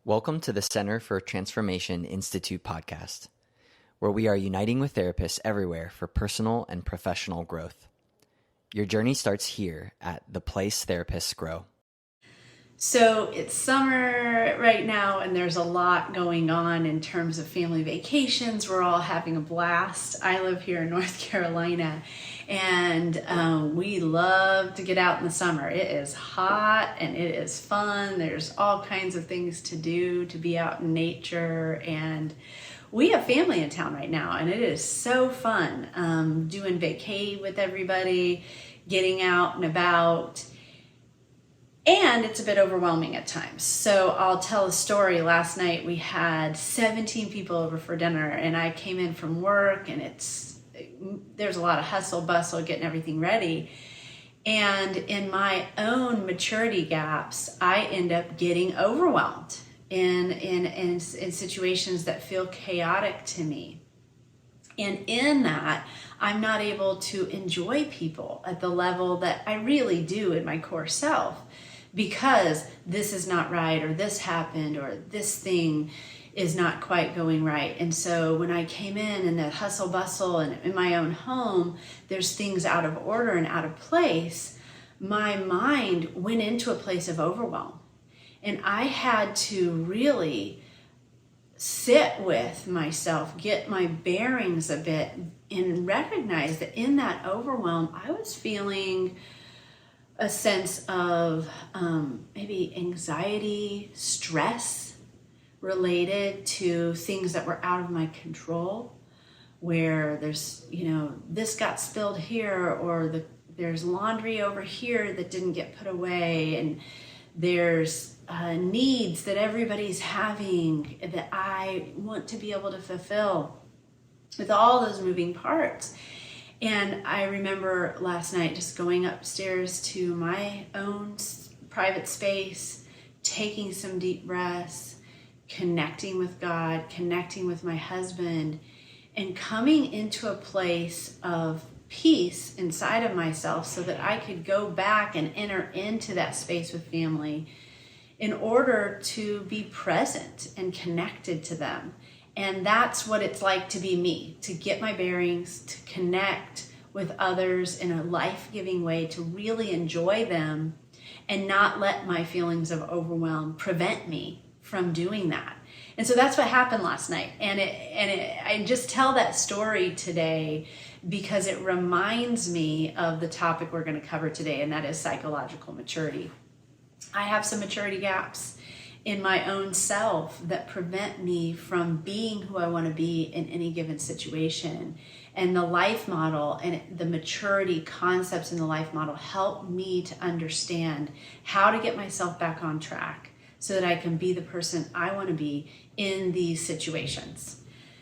Welcome to the Center for Transformation Institute podcast, where we are uniting with therapists everywhere for personal and professional growth. Your journey starts here at the place therapists grow. So it's summer right now, and there's a lot going on in terms of family vacations. We're all having a blast. I live here in North Carolina, and we love to get out in the summer. It is hot and it is fun. There's all kinds of things to do, to be out in nature, and we have family in town right now, and it is so fun doing vacay with everybody, getting out and about. And it's a bit overwhelming at times. So I'll tell a story. Last night we had 17 people over for dinner, and I came in from work, and there's a lot of hustle bustle getting everything ready. And in my own maturity gaps, I end up getting overwhelmed in situations that feel chaotic to me. And in that, I'm not able to enjoy people at the level that I really do in my core self, because this is not right, or this happened, or this thing is not quite going right. And so when I came in the hustle bustle and in my own home, there's things out of order and out of place, my mind went into a place of overwhelm. And I had to really sit with myself, get my bearings a bit, and recognize that in that overwhelm, I was feeling a sense of maybe anxiety, stress related to things that were out of my control, where there's, this got spilled here, or there's laundry over here that didn't get put away, and there's needs that everybody's having that I want to be able to fulfill, with all those moving parts. And I remember last night just going upstairs to my own private space, taking some deep breaths, connecting with God, connecting with my husband, and coming into a place of peace inside of myself so that I could go back and enter into that space with family in order to be present and connected to them. And that's what it's like to be me, to get my bearings, to connect with others in a life-giving way, to really enjoy them and not let my feelings of overwhelm prevent me from doing that. And so that's what happened last night. I just tell that story today because it reminds me of the topic we're going to cover today, and that is psychological maturity. I have some maturity gaps in my own self that prevent me from being who I want to be in any given situation. And the life model and the maturity concepts in the life model help me to understand how to get myself back on track so that I can be the person I want to be in these situations.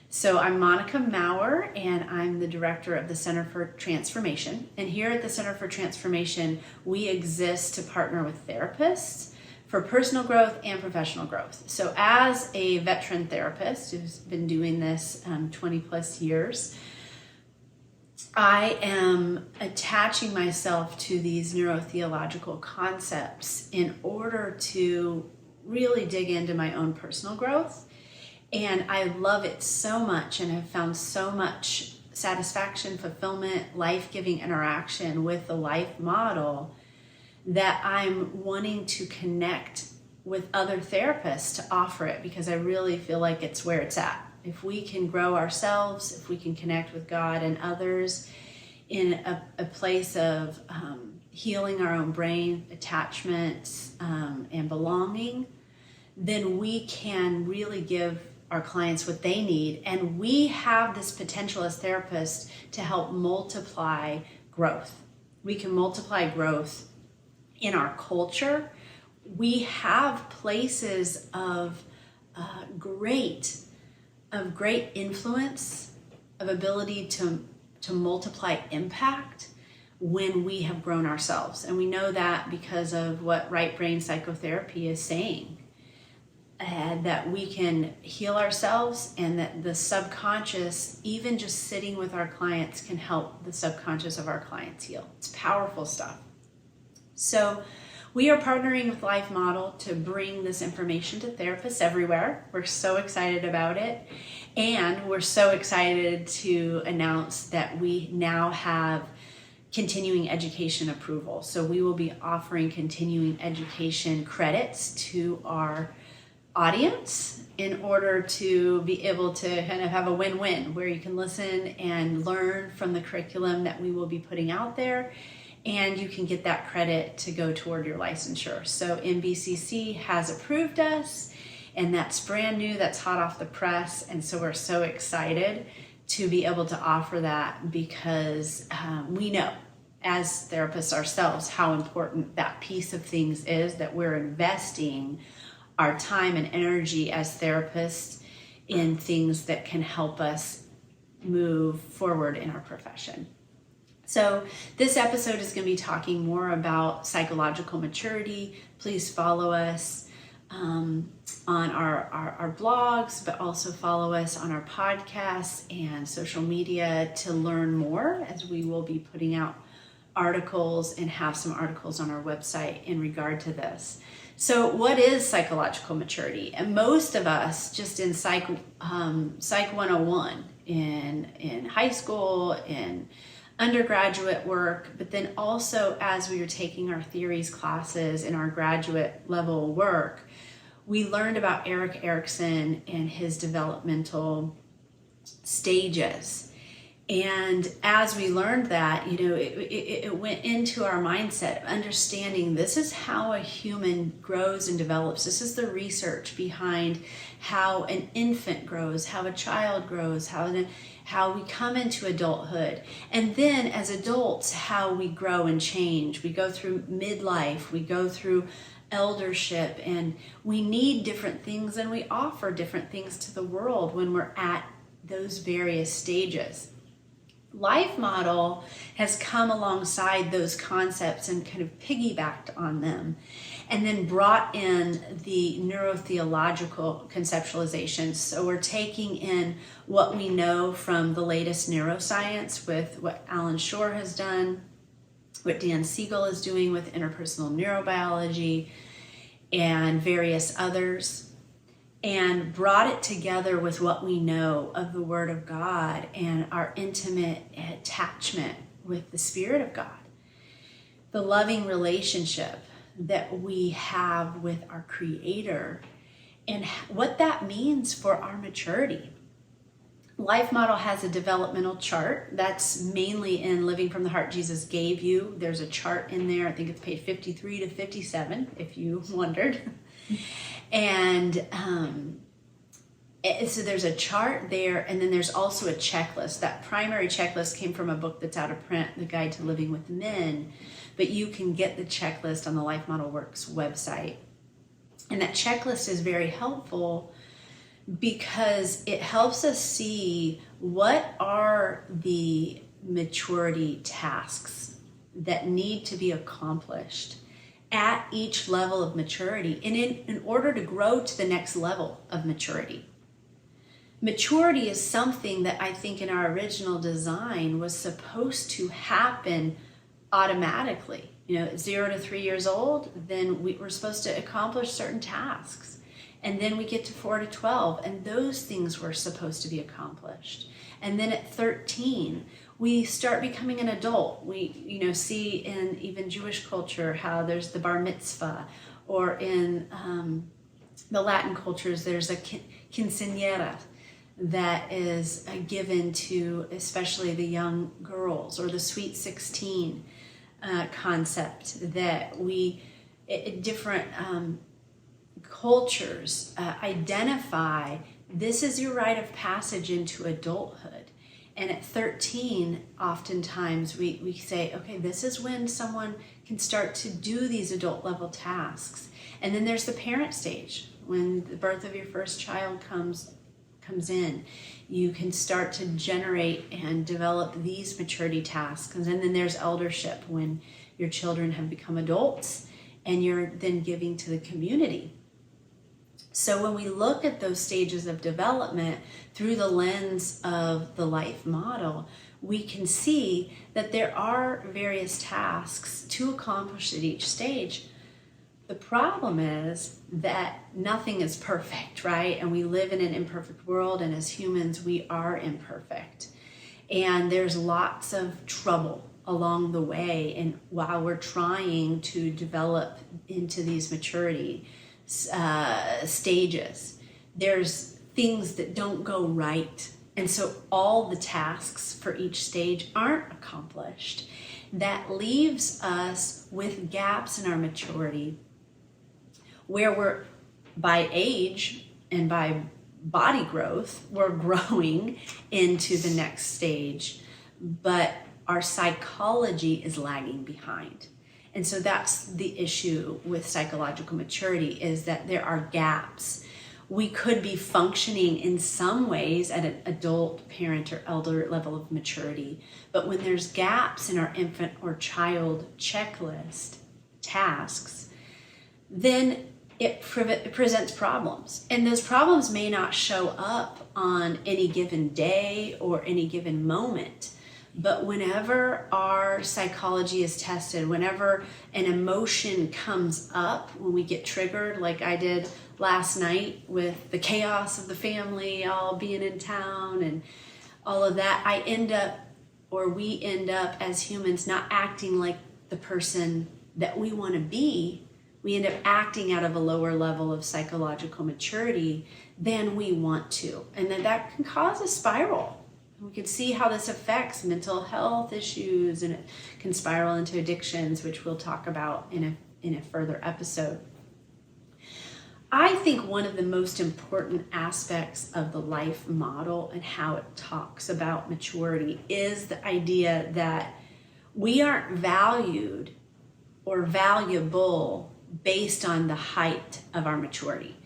So I'm Monica Maurer, and I'm the director of the Center for Transformation. And here at the Center for Transformation, we exist to partner with therapists for personal growth and professional growth. So as a veteran therapist who's been doing this 20 plus years, I am attaching myself to these neurotheological concepts in order to really dig into my own personal growth. And I love it so much, and have found so much satisfaction, fulfillment, life-giving interaction with the life model that I'm wanting to connect with other therapists to offer it, because I really feel like it's where it's at. If we can grow ourselves, if we can connect with God and others in a place of healing our own brain, attachments, and belonging, then we can really give our clients what they need. And we have this potential as therapists to help multiply growth. We can multiply growth in our culture. We have places of great influence, of ability to multiply impact when we have grown ourselves. And we know that because of what right brain psychotherapy is saying, that we can heal ourselves, and that the subconscious, even just sitting with our clients, can help the subconscious of our clients heal. It's powerful stuff. So We are partnering with Life Model to bring this information to therapists everywhere. We're so excited about it. And we're so excited to announce that we now have continuing education approval. So we will be offering continuing education credits to our audience in order to be able to kind of have a win-win where you can listen and learn from the curriculum that we will be putting out there, and you can get that credit to go toward your licensure. So MBCC has approved us, and that's brand new, that's hot off the press, and so we're so excited to be able to offer that because we know as therapists ourselves how important that piece of things is, that we're investing our time and energy as therapists in things that can help us move forward in our profession. So this episode is going to be talking more about psychological maturity. Please follow us on our blogs, but also follow us on our podcasts and social media to learn more, as we will be putting out articles and have some articles on our website in regard to this. So what is psychological maturity? And most of us just in Psych 101 in high school, in undergraduate work, but then also as we were taking our theories classes in our graduate level work, we learned about Erik Erikson and his developmental stages. And as we learned that, it went into our mindset of understanding this is how a human grows and develops. This is the research behind how an infant grows, how a child grows, how we come into adulthood. And then as adults, how we grow and change. We go through midlife, we go through eldership, and we need different things, and we offer different things to the world when we're at those various stages. Life Model has come alongside those concepts and kind of piggybacked on them, and then brought in the neurotheological conceptualizations. So we're taking in what we know from the latest neuroscience with what Alan Shore has done, what Dan Siegel is doing with interpersonal neurobiology, and various others, and brought it together with what we know of the Word of God and our intimate attachment with the Spirit of God, the loving relationship that we have with our Creator, and what that means for our maturity. Life Model has a developmental chart that's mainly in Living from the Heart Jesus Gave You. There's a chart in there. I think it's page 53 to 57, if you wondered. And so there's a chart there, and then there's also a checklist. That primary checklist came from a book that's out of print, The Guide to Living with Men, but you can get the checklist on the Life Model Works website. And that checklist is very helpful because it helps us see what are the maturity tasks that need to be accomplished at each level of maturity, and in order to grow to the next level of maturity. Maturity is something that I think in our original design was supposed to happen automatically. At 0 to 3 years old, then we're supposed to accomplish certain tasks. And then we get to 4 to 12, and those things were supposed to be accomplished. And then at 13, we start becoming an adult. We see in even Jewish culture how there's the bar mitzvah, or in the Latin cultures there's a quinceañera that is given to especially the young girls, or the sweet 16 concept that different cultures identify. This is your rite of passage into adulthood. And at 13, oftentimes we say, okay, this is when someone can start to do these adult level tasks. And then there's the parent stage, when the birth of your first child comes in. You can start to generate and develop these maturity tasks. And then there's eldership, when your children have become adults and you're then giving to the community. So when we look at those stages of development through the lens of the Life Model, we can see that there are various tasks to accomplish at each stage, The problem is that nothing is perfect, right? And we live in an imperfect world, and as humans, we are imperfect. And there's lots of trouble along the way, and while we're trying to develop into these maturity stages, there's things that don't go right, and so all the tasks for each stage aren't accomplished. That leaves us with gaps in our maturity where we're, by age and by body growth, we're growing into the next stage, but our psychology is lagging behind. And so that's the issue with psychological maturity, is that there are gaps. We could be functioning in some ways at an adult, parent, or elder level of maturity, but when there's gaps in our infant or child checklist tasks, then it presents problems. And those problems may not show up on any given day or any given moment. But whenever our psychology is tested, whenever an emotion comes up, when we get triggered, like I did last night with the chaos of the family all being in town and all of that, we end up as humans not acting like the person that we want to be. We end up acting out of a lower level of psychological maturity than we want to. And then that can cause a spiral. We can see how this affects mental health issues, and it can spiral into addictions, which we'll talk about in a further episode. I think one of the most important aspects of the life model and how it talks about maturity is the idea that we aren't valued or valuable based on the height of our maturity.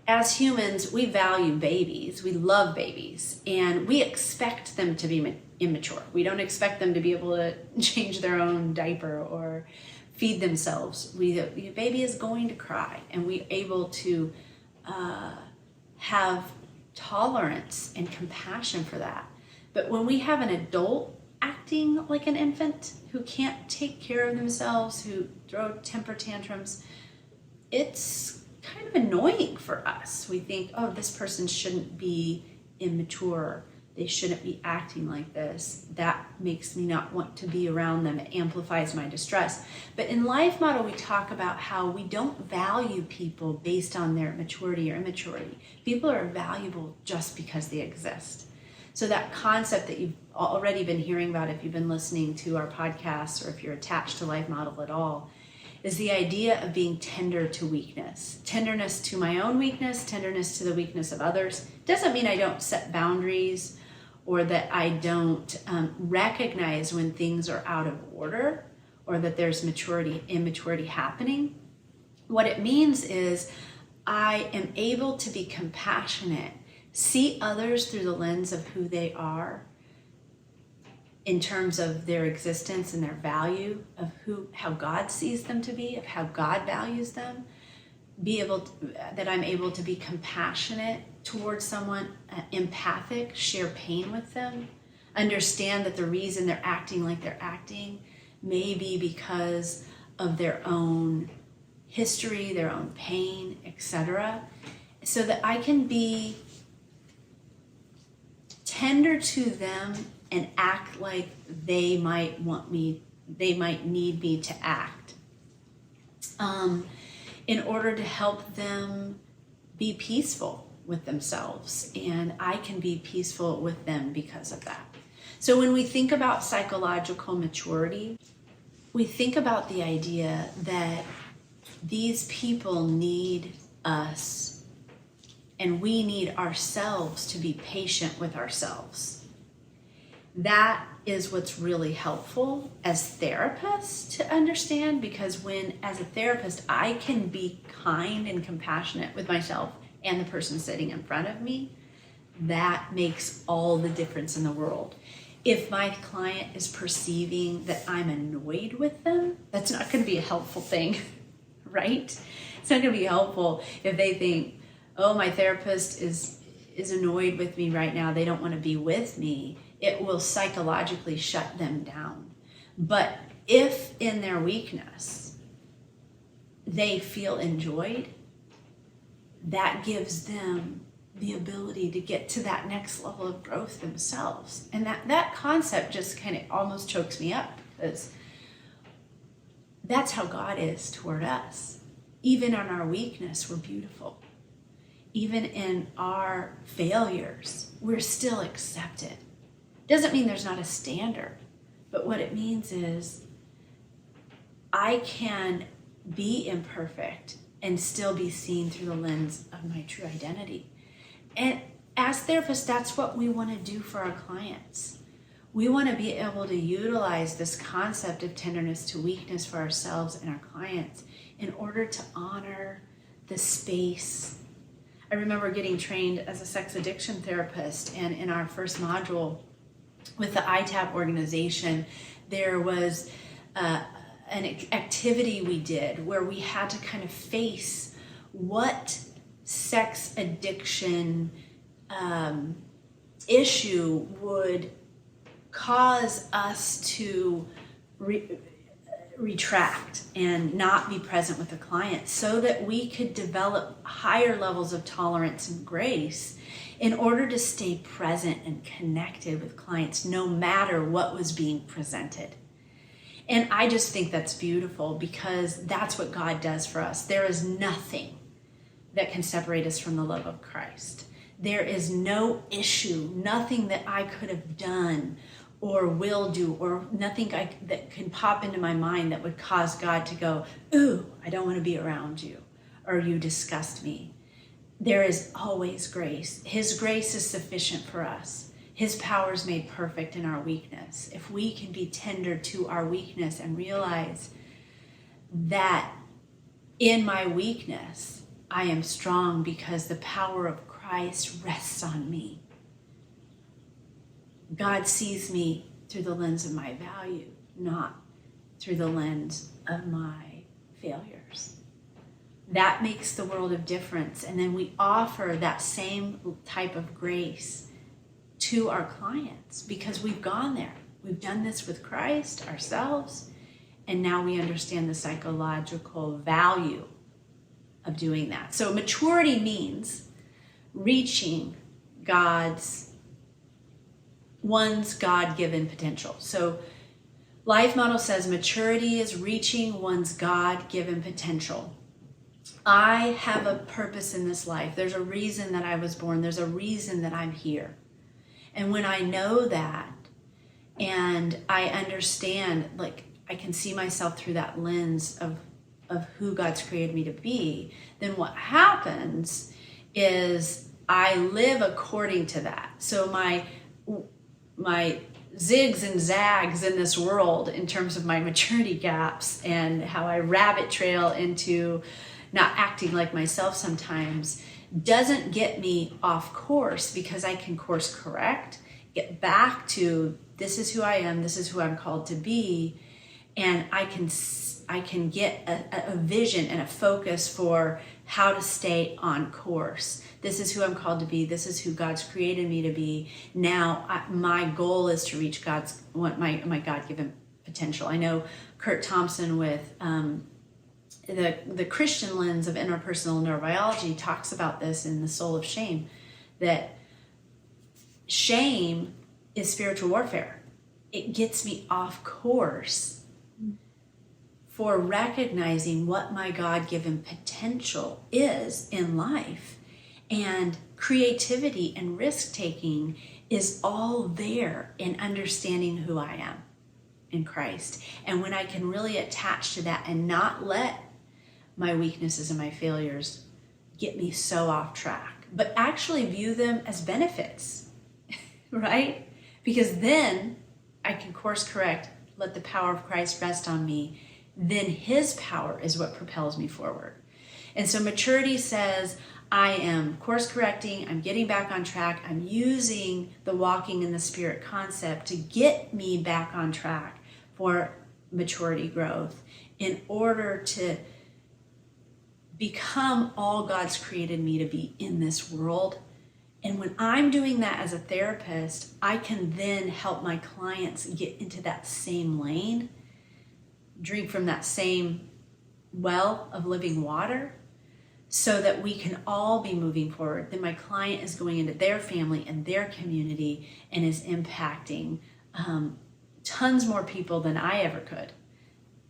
As humans, we value babies, we love babies, and we expect them to be immature. We don't expect them to be able to change their own diaper or feed themselves. The baby is going to cry, and we're able to have tolerance and compassion for that. But when we have an adult acting like an infant who can't take care of themselves, who throw temper tantrums, it's kind of annoying for us. We think, oh, this person shouldn't be immature. They shouldn't be acting like this. That makes me not want to be around them. It amplifies my distress. But in Life Model, we talk about how we don't value people based on their maturity or immaturity. People are valuable just because they exist. So that concept that you've already been hearing about if you've been listening to our podcasts or if you're attached to Life Model at all, is the idea of being tender to weakness. Tenderness to my own weakness, tenderness to the weakness of others. Doesn't mean I don't set boundaries or that I don't recognize when things are out of order or that there's immaturity happening. What it means is I am able to be compassionate, see others through the lens of who they are, in terms of their existence and their value, of how God sees them to be, of how God values them, that I'm able to be compassionate towards someone, empathic, share pain with them, understand that the reason they're acting like they're acting may be because of their own history, their own pain, etc., so that I can be tender to them and act like they might need me to act in order to help them be peaceful with themselves. And I can be peaceful with them because of that. So when we think about psychological maturity, we think about the idea that these people need us and we need ourselves to be patient with ourselves. That is what's really helpful as therapists to understand, because as a therapist, I can be kind and compassionate with myself and the person sitting in front of me. That makes all the difference in the world. If my client is perceiving that I'm annoyed with them, that's not going to be a helpful thing, right? It's not going to be helpful if they think, oh, my therapist is annoyed with me right now. They don't want to be with me. It will psychologically shut them down. But if in their weakness, they feel enjoyed, that gives them the ability to get to that next level of growth themselves. And that concept just kind of almost chokes me up, because that's how God is toward us. Even in our weakness, we're beautiful. Even in our failures, we're still accepted. Doesn't mean there's not a standard, but what it means is I can be imperfect and still be seen through the lens of my true identity. And as therapists, that's what we want to do for our clients. We want to be able to utilize this concept of tenderness to weakness for ourselves and our clients in order to honor the space. I remember getting trained as a sex addiction therapist, and in our first module with the ITAP organization, there was an activity we did where we had to kind of face what sex addiction issue would cause us to retract and not be present with the client, so that we could develop higher levels of tolerance and grace in order to stay present and connected with clients no matter what was being presented. And I just think that's beautiful, because that's what God does for us. There is nothing that can separate us from the love of Christ. There is no issue, nothing that I could have done or will do, or nothing that can pop into my mind that would cause God to go, ooh, I don't want to be around you, or you disgust me. There is always grace. His grace is sufficient for us. His power is made perfect in our weakness. If we can be tender to our weakness and realize that in my weakness, I am strong because the power of Christ rests on me. God sees me through the lens of my value, not through the lens of my failures. That makes the world of difference. And then we offer that same type of grace to our clients, because we've gone there. We've done this with Christ ourselves, and now we understand the psychological value of doing that. So maturity means reaching one's God-given potential. So Life Model says maturity is reaching one's God-given potential. I have a purpose in this life. There's a reason that I was born. There's a reason that I'm here. And when I know that, and I understand, like, I can see myself through that lens of who God's created me to be, then what happens is I live according to that. So my zigs and zags in this world in terms of my maturity gaps and how I rabbit trail into not acting like myself sometimes doesn't get me off course, because I can course correct, get back to this is who I am, this is who I'm called to be, and I can get a vision and a focus for how to stay on course. This is who I'm called to be. This is who God's created me to be. Now, my goal is to reach my God-given potential. I know Kurt Thompson with the Christian lens of interpersonal neurobiology talks about this in The Soul of Shame, that shame is spiritual warfare. It gets me off course for recognizing what my God-given potential is in life. And creativity and risk-taking is all there in understanding who I am in Christ. And when I can really attach to that and not let my weaknesses and my failures get me so off track, but actually view them as benefits, right? Because then I can course correct, let the power of Christ rest on me. Then his power is what propels me forward. And so maturity says, I am course correcting, I'm getting back on track, I'm using the walking in the Spirit concept to get me back on track for maturity growth in order to become all God's created me to be in this world. And when I'm doing that as a therapist, I can then help my clients get into that same lane, drink from that same well of living water so that we can all be moving forward, then my client is going into their family and their community and is impacting tons more people than I ever could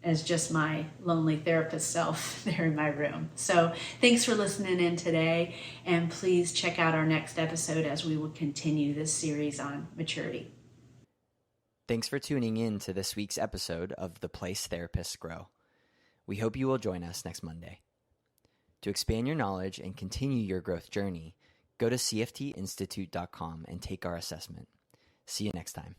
as just my lonely therapist self there in my room. So thanks for listening in today, and please check out our next episode as we will continue this series on maturity. Thanks for tuning in to this week's episode of The Place Therapists Grow. We hope you will join us next Monday. To expand your knowledge and continue your growth journey, go to cftinstitute.com and take our assessment. See you next time.